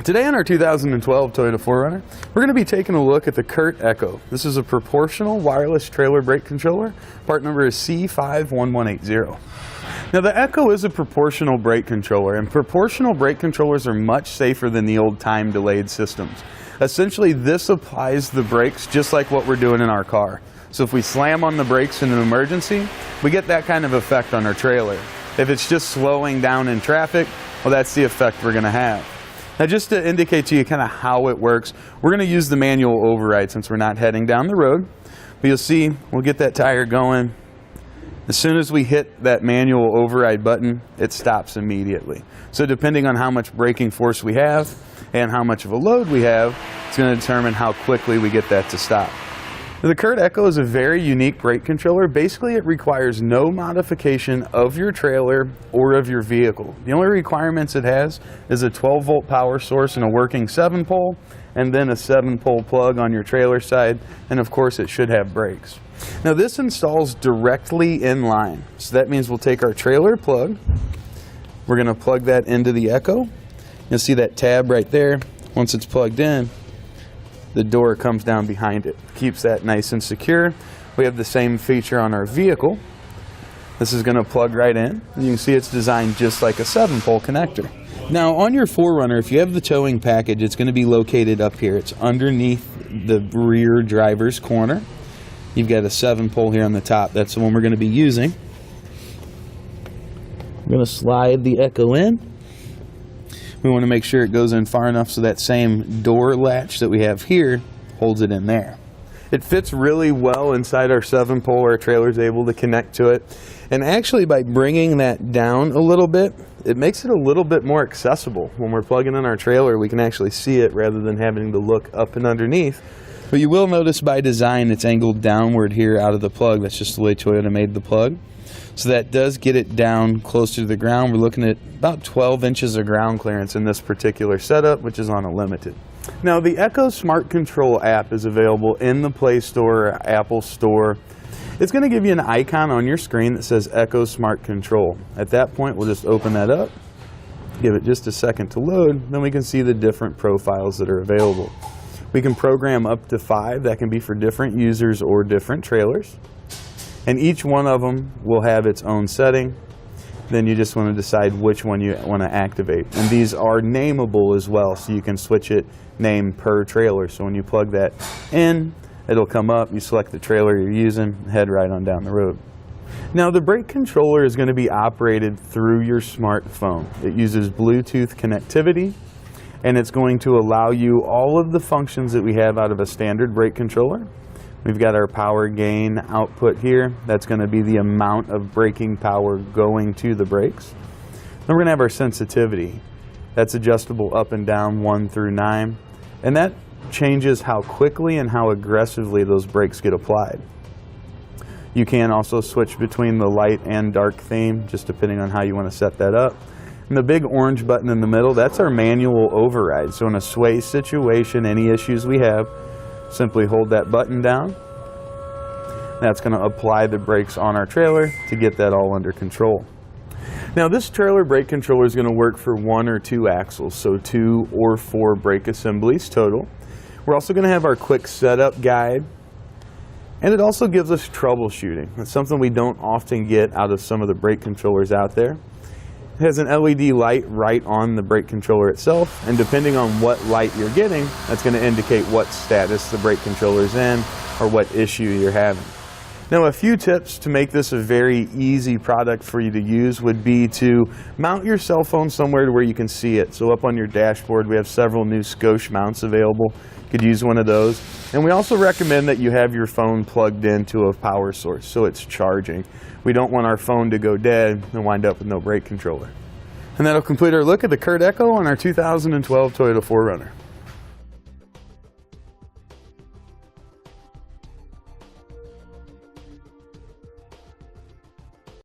Today on our 2012 Toyota 4Runner, we're going to be taking a look at the CURT Echo. This is a proportional wireless trailer brake controller. Part number is C51180. Now the Echo is a proportional brake controller, and proportional brake controllers are much safer than the old time delayed systems. Essentially, this applies the brakes just like what we're doing in our car. So if we slam on the brakes in an emergency, we get that kind of effect on our trailer. If it's just slowing down in traffic, well, that's the effect we're going to have. Now just to indicate to you kind of how it works, we're going to use the manual override since we're not heading down the road. But you'll see, we'll get that tire going. As soon as we hit that manual override button, it stops immediately. So depending on how much braking force we have and how much of a load we have, it's going to determine how quickly we get that to stop. The CURT Echo is a very unique brake controller. Basically, it requires no modification of your trailer or of your vehicle. The only requirements it has is a 12-volt power source and a working 7-pole, and then a 7-pole plug on your trailer side, and of course it should have brakes. Now this installs directly in line, so that means we'll take our trailer plug, we're going to plug that into the Echo. You'll see that tab right there. Once it's plugged in, the door comes down behind it. Keeps that nice and secure. We have the same feature on our vehicle. This is going to plug right in. You can see it's designed just like a 7-pole connector. Now on your 4Runner, if you have the towing package, it's going to be located up here. It's underneath the rear driver's corner. You've got a 7-pole here on the top. That's the one we're going to be using. We're going to slide the Echo in. We want to make sure it goes in far enough so that same door latch that we have here holds it in there. It fits really well inside our 7-pole. Our trailer is able to connect to it. And actually, by bringing that down a little bit, it makes it a little bit more accessible. When we're plugging in our trailer, we can actually see it rather than having to look up and underneath. But you will notice by design it's angled downward here out of the plug. That's just the way Toyota made the plug. So that does get it down closer to the ground. We're looking at about 12 inches of ground clearance in this particular setup, which is on a limited. Now the Echo Smart Control app is available in the Play Store or Apple Store. It's going to give you an icon on your screen that says Echo Smart Control. At that point, we'll just open that up, give it just a second to load, then we can see the different profiles that are available. We can program up to 5. That can be for different users or different trailers. And each one of them will have its own setting. Then you just want to decide which one you want to activate. And these are nameable as well, so you can switch it name per trailer. So when you plug that in, it'll come up, you select the trailer you're using, head right on down the road. Now the brake controller is going to be operated through your smartphone. It uses Bluetooth connectivity, and it's going to allow you all of the functions that we have out of a standard brake controller. We've got our power gain output here. That's going to be the amount of braking power going to the brakes. Then we're going to have our sensitivity. That's adjustable up and down 1 through 9. And that changes how quickly and how aggressively those brakes get applied. You can also switch between the light and dark theme, just depending on how you want to set that up. And the big orange button in the middle, that's our manual override. So in a sway situation, any issues we have, simply hold that button down. That's going to apply the brakes on our trailer to get that all under control. Now this trailer brake controller is going to work for 1 or 2 axles, so 2 or 4 brake assemblies total. We're also going to have our quick setup guide, and it also gives us troubleshooting. That's something we don't often get out of some of the brake controllers out there. It has an LED light right on the brake controller itself, and depending on what light you're getting, that's going to indicate what status the brake controller is in or what issue you're having. Now a few tips to make this a very easy product for you to use would be to mount your cell phone somewhere to where you can see it. So up on your dashboard we have several new Scotch mounts available. You could use one of those. And we also recommend that you have your phone plugged into a power source so it's charging. We don't want our phone to go dead and wind up with no brake controller. And that'll complete our look at the CURT Echo on our 2012 Toyota 4Runner.